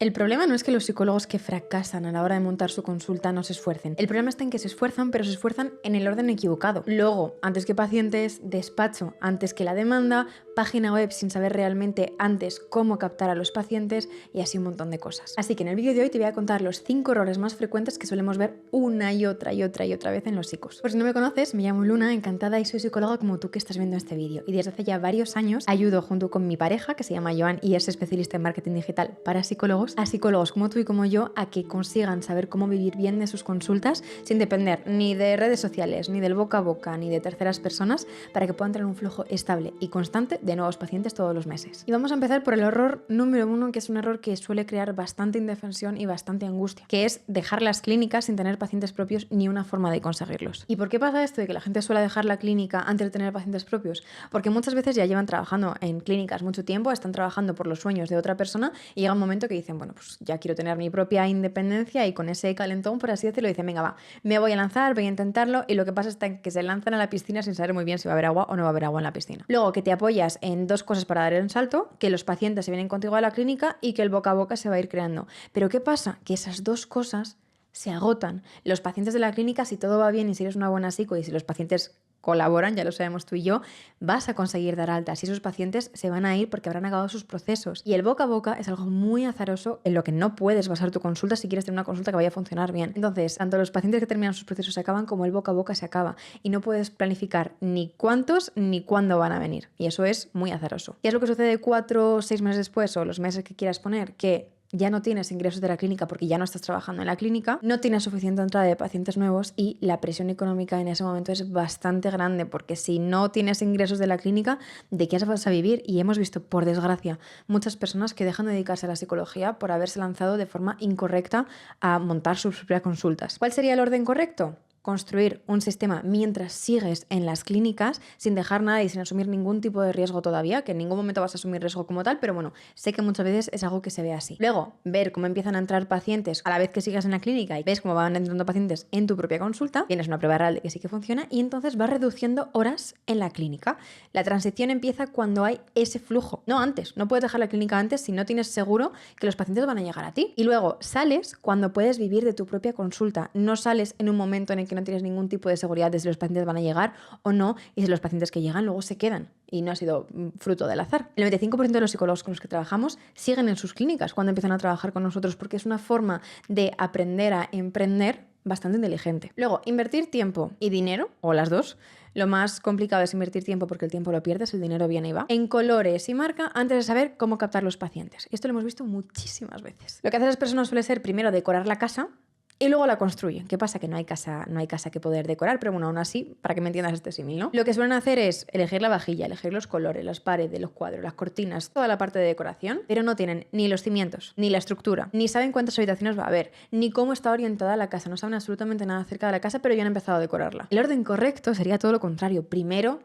El problema no es que los psicólogos que fracasan a la hora de montar su consulta no se esfuercen. El problema está en que se esfuerzan, pero se esfuerzan en el orden equivocado. Logo, antes que pacientes, despacho antes que la demanda, página web sin saber realmente antes cómo captar a los pacientes y así un montón de cosas. Así que en el vídeo de hoy te voy a contar los 5 errores más frecuentes que solemos ver una y otra vez en los psicos. Por si no me conoces, me llamo Luna, encantada y soy psicóloga como tú que estás viendo este vídeo. Y desde hace ya varios años ayudo junto con mi pareja, que se llama Joan y es especialista en marketing digital para psicólogos, a psicólogos como tú y como yo a que consigan saber cómo vivir bien de sus consultas sin depender ni de redes sociales, ni del boca a boca, ni de terceras personas, para que puedan tener un flujo estable y constante de nuevos pacientes todos los meses. Y vamos a empezar por el error número 1, que es un error que suele crear bastante indefensión y bastante angustia, que es dejar las clínicas sin tener pacientes propios ni una forma de conseguirlos. ¿Y por qué pasa esto de que la gente suele dejar la clínica antes de tener pacientes propios? Porque muchas veces ya llevan trabajando en clínicas mucho tiempo, están trabajando por los sueños de otra persona y llega un momento que dicen, bueno, pues ya quiero tener mi propia independencia y con ese calentón, por así decirlo, dicen, venga, va, me voy a lanzar, voy a intentarlo, y lo que pasa es que se lanzan a la piscina sin saber muy bien si va a haber agua o no va a haber agua en la piscina. Luego, que te apoyas en dos cosas para dar el salto, que los pacientes se vienen contigo a la clínica y que el boca a boca se va a ir creando. Pero ¿qué pasa? Que esas dos cosas se agotan. Los pacientes de la clínica, si todo va bien y si eres una buena psico y si los pacientes colaboran, ya lo sabemos tú y yo, vas a conseguir dar altas y esos pacientes se van a ir porque habrán acabado sus procesos. Y el boca a boca es algo muy azaroso en lo que no puedes basar tu consulta si quieres tener una consulta que vaya a funcionar bien. Entonces, tanto los pacientes que terminan sus procesos se acaban como el boca a boca se acaba y no puedes planificar ni cuántos ni cuándo van a venir. Y eso es muy azaroso. ¿Qué es lo que sucede 4 o 6 meses después o los meses que quieras poner? Que ya no tienes ingresos de la clínica porque ya no estás trabajando en la clínica, no tienes suficiente entrada de pacientes nuevos y la presión económica en ese momento es bastante grande porque si no tienes ingresos de la clínica, ¿de qué vas a vivir? Y hemos visto, por desgracia, muchas personas que dejan de dedicarse a la psicología por haberse lanzado de forma incorrecta a montar sus propias consultas. ¿Cuál sería el orden correcto? Construir un sistema mientras sigues en las clínicas sin dejar nada y sin asumir ningún tipo de riesgo todavía, que en ningún momento vas a asumir riesgo como tal, pero bueno, sé que muchas veces es algo que se ve así. Luego, ver cómo empiezan a entrar pacientes a la vez que sigas en la clínica y ves cómo van entrando pacientes en tu propia consulta, tienes una prueba real de que sí que funciona y entonces vas reduciendo horas en la clínica. La transición empieza cuando hay ese flujo, no antes. No puedes dejar la clínica antes si no tienes seguro que los pacientes van a llegar a ti. Y luego sales cuando puedes vivir de tu propia consulta. No sales en un momento en el que no tienes ningún tipo de seguridad de si los pacientes van a llegar o no y si los pacientes que llegan luego se quedan y no ha sido fruto del azar. El 95% de los psicólogos con los que trabajamos siguen en sus clínicas cuando empiezan a trabajar con nosotros porque es una forma de aprender a emprender bastante inteligente. Luego, invertir tiempo y dinero, o las dos. Lo más complicado es invertir tiempo porque el tiempo lo pierdes, el dinero viene y va. En colores y marca antes de saber cómo captar los pacientes. Esto lo hemos visto muchísimas veces. Lo que hacen las personas suele ser primero decorar la casa y luego la construyen. ¿Qué pasa? Que no hay casa que poder decorar, pero bueno, aún así, para que me entiendas este símil, ¿no? Lo que suelen hacer es elegir la vajilla, elegir los colores, las paredes, los cuadros, las cortinas, toda la parte de decoración, pero no tienen ni los cimientos, ni la estructura, ni saben cuántas habitaciones va a haber, ni cómo está orientada la casa, no saben absolutamente nada acerca de la casa, pero ya han empezado a decorarla. El orden correcto sería todo lo contrario. Primero,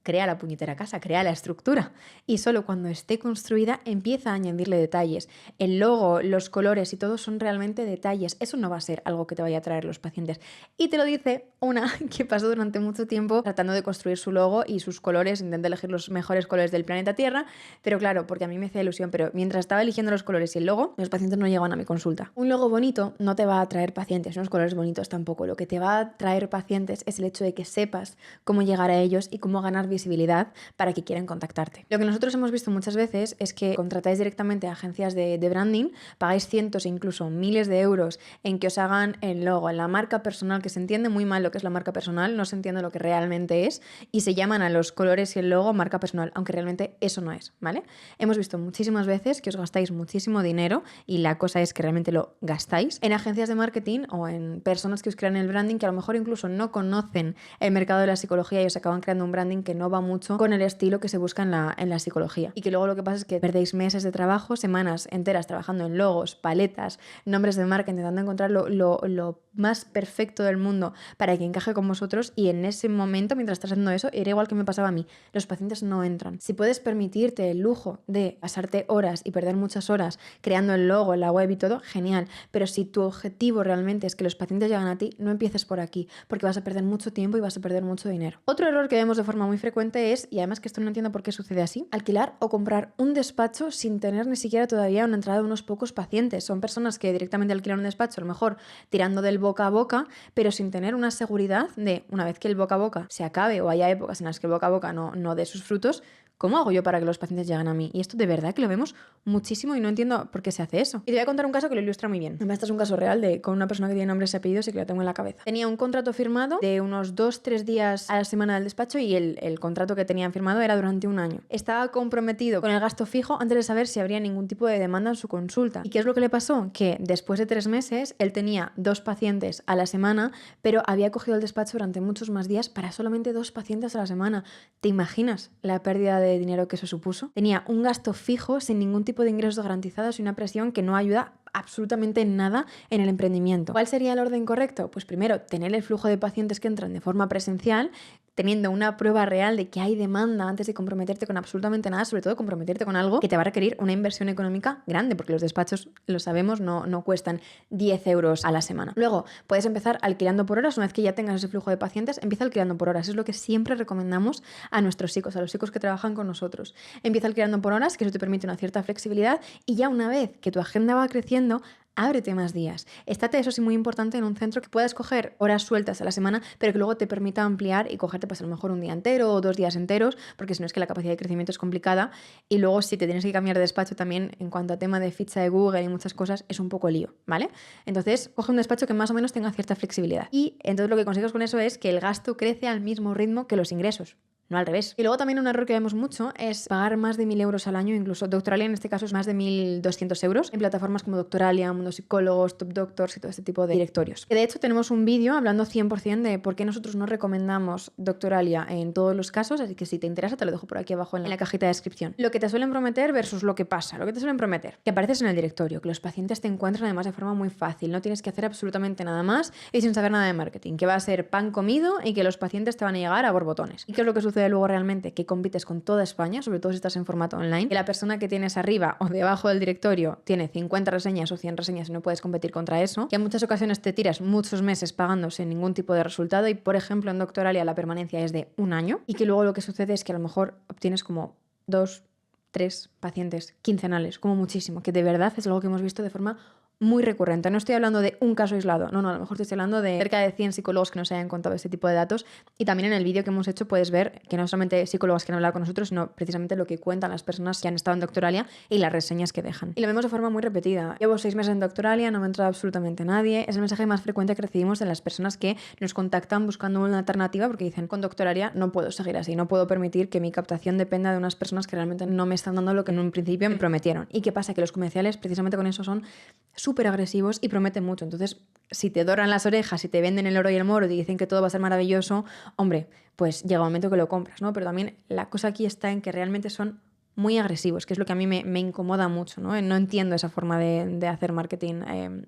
crea la puñetera casa, crea la estructura y solo cuando esté construida empieza a añadirle detalles. El logo, los colores y todo son realmente detalles. Eso no va a ser algo que te vaya a traer los pacientes. Y te lo dice una que pasó durante mucho tiempo tratando de construir su logo y sus colores, intenta elegir los mejores colores del planeta Tierra, pero claro, porque a mí me hacía ilusión, pero mientras estaba eligiendo los colores y el logo, los pacientes no llegaban a mi consulta. Un logo bonito no te va a traer pacientes, unos colores bonitos tampoco. Lo que te va a traer pacientes es el hecho de que sepas cómo llegar a ellos y cómo ganar visibilidad para que quieran contactarte. Lo que nosotros hemos visto muchas veces es que contratáis directamente a agencias de branding, pagáis cientos e incluso miles de euros en que os hagan el logo, en la marca personal, que se entiende muy mal lo que es la marca personal, no se entiende lo que realmente es y se llaman a los colores y el logo marca personal, aunque realmente eso no es, ¿vale? Hemos visto muchísimas veces que os gastáis muchísimo dinero y la cosa es que realmente lo gastáis en agencias de marketing o en personas que os crean el branding que a lo mejor incluso no conocen el mercado de la psicología y os acaban creando un branding que no va mucho con el estilo que se busca en la psicología. Y que luego lo que pasa es que perdéis meses de trabajo, semanas enteras trabajando en logos, paletas, nombres de marca, intentando encontrar lo más perfecto del mundo para que encaje con vosotros y en ese momento, mientras estás haciendo eso, era igual que me pasaba a mí. Los pacientes no entran. Si puedes permitirte el lujo de pasarte horas y perder muchas horas creando el logo, la web y todo, genial. Pero si tu objetivo realmente es que los pacientes lleguen a ti, no empieces por aquí, porque vas a perder mucho tiempo y vas a perder mucho dinero. Otro error que vemos de forma muy frecuente frecuente es, y además que esto no entiendo por qué sucede así, alquilar o comprar un despacho sin tener ni siquiera todavía una entrada de unos pocos pacientes. Son personas que directamente alquilan un despacho, a lo mejor tirando del boca a boca, pero sin tener una seguridad de, una vez que el boca a boca se acabe o haya épocas en las que el boca a boca no dé sus frutos, ¿cómo hago yo para que los pacientes lleguen a mí? Y esto de verdad que lo vemos muchísimo y no entiendo por qué se hace eso. Y te voy a contar un caso que lo ilustra muy bien. Además, este es un caso real con una persona que tiene nombres y apellidos y que lo tengo en la cabeza. Tenía un contrato firmado de unos 2-3 días a la semana del despacho y el contrato que tenían firmado era durante un año. Estaba comprometido con el gasto fijo antes de saber si habría ningún tipo de demanda en su consulta. ¿Y qué es lo que le pasó? Que después de 3 meses él tenía 2 pacientes a la semana, pero había cogido el despacho durante muchos más días para solamente 2 pacientes a la semana. ¿Te imaginas la pérdida de dinero que eso supuso? Tenía un gasto fijo sin ningún tipo de ingresos garantizados y una presión que no ayuda absolutamente nada en el emprendimiento. ¿Cuál sería el orden correcto? Pues primero, tener el flujo de pacientes que entran de forma presencial, teniendo una prueba real de que hay demanda antes de comprometerte con absolutamente nada, sobre todo comprometerte con algo que te va a requerir una inversión económica grande, porque los despachos, lo sabemos, no cuestan 10 euros a la semana. Luego, puedes empezar alquilando por horas. Una vez que ya tengas ese flujo de pacientes, empieza alquilando por horas. Es lo que siempre recomendamos a nuestros psicos, a los psicos que trabajan con nosotros. Empieza alquilando por horas, que eso te permite una cierta flexibilidad, y ya una vez que tu agenda va creciendo, ábrete más días. Estate, eso sí, muy importante, en un centro que puedas coger horas sueltas a la semana, pero que luego te permita ampliar y cogerte pues a lo mejor un día entero o 2 días enteros, porque si no es que la capacidad de crecimiento es complicada. Y luego si te tienes que cambiar de despacho también, en cuanto a tema de ficha de Google y muchas cosas, es un poco lío, ¿vale? Entonces, coge un despacho que más o menos tenga cierta flexibilidad. Y entonces lo que consigues con eso es que el gasto crece al mismo ritmo que los ingresos. No al revés. Y luego también un error que vemos mucho es pagar más de 1.000 euros al año, incluso Doctoralia en este caso es más de 1.200 euros, en plataformas como Doctoralia, Mundo Psicólogos, Top Doctors y todo este tipo de directorios. Y de hecho tenemos un vídeo hablando 100% de por qué nosotros no recomendamos Doctoralia en todos los casos, así que si te interesa te lo dejo por aquí abajo en la cajita de descripción. Lo que te suelen prometer versus lo que pasa. Lo que te suelen prometer, que apareces en el directorio, que los pacientes te encuentran además de forma muy fácil, no tienes que hacer absolutamente nada más y sin saber nada de marketing, que va a ser pan comido y que los pacientes te van a llegar a borbotones. ¿Y qué es lo que sucede luego realmente? Que compites con toda España, sobre todo si estás en formato online, que la persona que tienes arriba o debajo del directorio tiene 50 reseñas o 100 reseñas y no puedes competir contra eso, que en muchas ocasiones te tiras muchos meses pagando sin ningún tipo de resultado y, por ejemplo, en Doctoralia la permanencia es de 1 año y que luego lo que sucede es que a lo mejor obtienes como 2, 3 pacientes quincenales, como muchísimo, que de verdad es algo que hemos visto de forma muy recurrente. No estoy hablando de un caso aislado, no, a lo mejor estoy hablando de cerca de 100 psicólogos que nos hayan contado este tipo de datos, y también en el vídeo que hemos hecho puedes ver que no solamente psicólogos que han hablado con nosotros, sino precisamente lo que cuentan las personas que han estado en Doctoralia y las reseñas que dejan. Y lo vemos de forma muy repetida. Llevo 6 meses en Doctoralia, no me ha entrado absolutamente nadie. Es el mensaje más frecuente que recibimos de las personas que nos contactan buscando una alternativa porque dicen, con Doctoralia no puedo seguir así, no puedo permitir que mi captación dependa de unas personas que realmente no me están dando lo que en un principio me prometieron. ¿Y qué pasa? Que los comerciales precisamente con eso son súper agresivos y prometen mucho. Entonces, si te doran las orejas, si te venden el oro y el moro y te dicen que todo va a ser maravilloso, hombre, pues llega un momento que lo compras, ¿no? Pero también la cosa aquí está en que realmente son muy agresivos, que es lo que a mí me incomoda mucho, ¿no? No entiendo esa forma de hacer marketing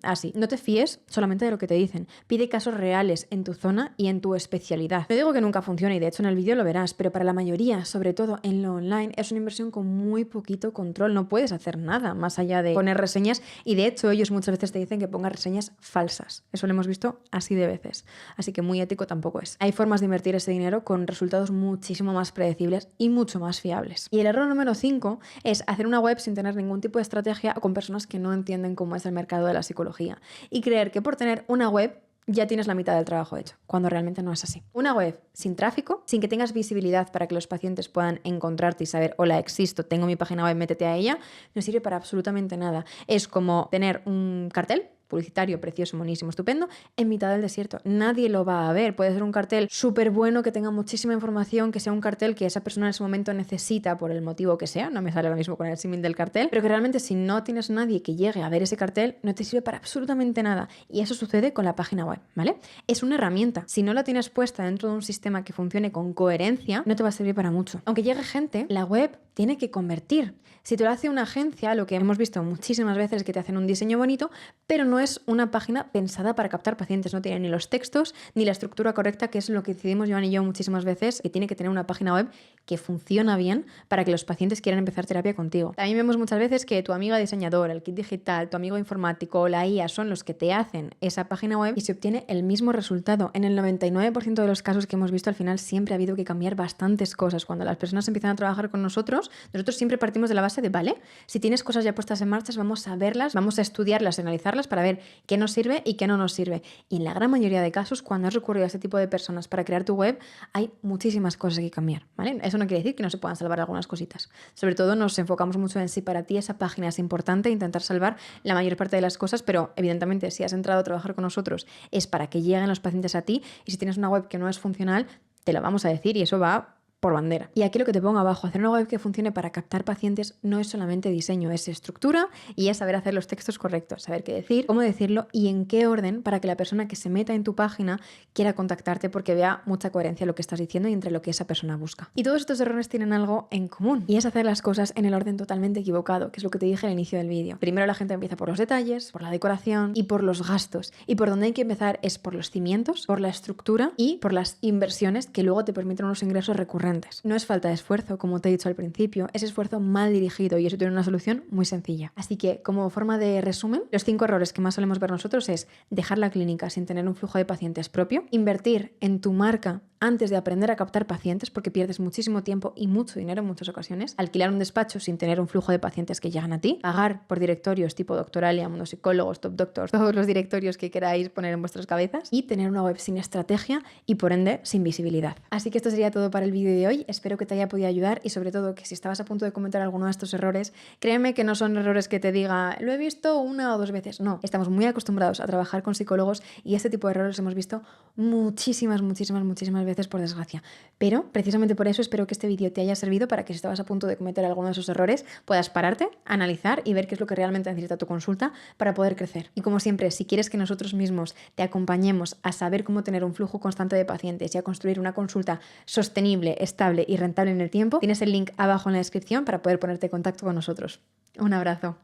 así. No te fíes solamente de lo que te dicen. Pide casos reales en tu zona y en tu especialidad. No digo que nunca funcione y de hecho en el vídeo lo verás, pero para la mayoría, sobre todo en lo online, es una inversión con muy poquito control. No puedes hacer nada más allá de poner reseñas y de hecho ellos muchas veces te dicen que pongas reseñas falsas. Eso lo hemos visto así de veces. Así que muy ético tampoco es. Hay formas de invertir ese dinero con resultados muchísimo más predecibles y mucho más fiables. Y el error número 5 es hacer una web sin tener ningún tipo de estrategia o con personas que no entienden cómo es el mercado de la psicología y creer que por tener una web ya tienes la mitad del trabajo hecho, cuando realmente no es así. Una web sin tráfico, sin que tengas visibilidad para que los pacientes puedan encontrarte y saber, hola, existo, tengo mi página web, métete a ella, no sirve para absolutamente nada. Es como tener un cartel publicitario precioso, monísimo, estupendo, en mitad del desierto. Nadie lo va a ver. Puede ser un cartel súper bueno, que tenga muchísima información, que sea un cartel que esa persona en ese momento necesita por el motivo que sea, no me sale ahora mismo con el símil del cartel, pero que realmente si no tienes nadie que llegue a ver ese cartel, no te sirve para absolutamente nada. Y eso sucede con la página web, ¿vale? Es una herramienta. Si no la tienes puesta dentro de un sistema que funcione con coherencia, no te va a servir para mucho. Aunque llegue gente, la web tiene que convertir. Si te lo hace una agencia, lo que hemos visto muchísimas veces es que te hacen un diseño bonito, pero no es una página pensada para captar pacientes, no tiene ni los textos ni la estructura correcta, que es lo que decidimos Joan y yo muchísimas veces, que tiene que tener una página web que funciona bien para que los pacientes quieran empezar terapia contigo. También vemos muchas veces que tu amiga diseñadora, el kit digital, tu amigo informático o la IA son los que te hacen esa página web y se obtiene el mismo resultado. En el 99% de los casos que hemos visto, al final siempre ha habido que cambiar bastantes cosas. Cuando las personas empiezan a trabajar con nosotros siempre partimos de la base de, vale, si tienes cosas ya puestas en marcha, vamos a verlas, vamos a estudiarlas, analizarlas para ver qué nos sirve y qué no nos sirve. Y en la gran mayoría de casos, cuando has recurrido a este tipo de personas para crear tu web, hay muchísimas cosas que cambiar, ¿vale? Eso no quiere decir que no se puedan salvar algunas cositas. Sobre todo nos enfocamos mucho en si para ti esa página es importante, intentar salvar la mayor parte de las cosas, pero evidentemente si has entrado a trabajar con nosotros es para que lleguen los pacientes a ti, y si tienes una web que no es funcional, te lo vamos a decir y eso va por bandera. Y aquí lo que te pongo abajo, hacer una web que funcione para captar pacientes no es solamente diseño, es estructura y es saber hacer los textos correctos, saber qué decir, cómo decirlo y en qué orden para que la persona que se meta en tu página quiera contactarte porque vea mucha coherencia en lo que estás diciendo y entre lo que esa persona busca. Y todos estos errores tienen algo en común y es hacer las cosas en el orden totalmente equivocado, que es lo que te dije al inicio del vídeo. Primero la gente empieza por los detalles, por la decoración y por los gastos. Y por donde hay que empezar es por los cimientos, por la estructura y por las inversiones que luego te permiten unos ingresos recurrentes. No es falta de esfuerzo, como te he dicho al principio, es esfuerzo mal dirigido y eso tiene una solución muy sencilla. Así que, como forma de resumen, los 5 errores que más solemos ver nosotros es dejar la clínica sin tener un flujo de pacientes propio, invertir en tu marca antes de aprender a captar pacientes porque pierdes muchísimo tiempo y mucho dinero en muchas ocasiones, alquilar un despacho sin tener un flujo de pacientes que llegan a ti, pagar por directorios tipo Doctoralia, Mundo Psicólogos, Top Doctors, todos los directorios que queráis poner en vuestras cabezas y tener una web sin estrategia y por ende sin visibilidad. Así que esto sería todo para el vídeo de hoy, espero que te haya podido ayudar y sobre todo que si estabas a punto de cometer alguno de estos errores, créeme que no son errores que te diga lo he visto 1 o 2 veces, no, estamos muy acostumbrados a trabajar con psicólogos y este tipo de errores los hemos visto muchísimas veces por desgracia, pero precisamente por eso espero que este vídeo te haya servido para que si estabas a punto de cometer alguno de esos errores puedas pararte, analizar y ver qué es lo que realmente necesita tu consulta para poder crecer. Y como siempre, si quieres que nosotros mismos te acompañemos a saber cómo tener un flujo constante de pacientes y a construir una consulta sostenible, estable y rentable en el tiempo, tienes el link abajo en la descripción para poder ponerte en contacto con nosotros. Un abrazo.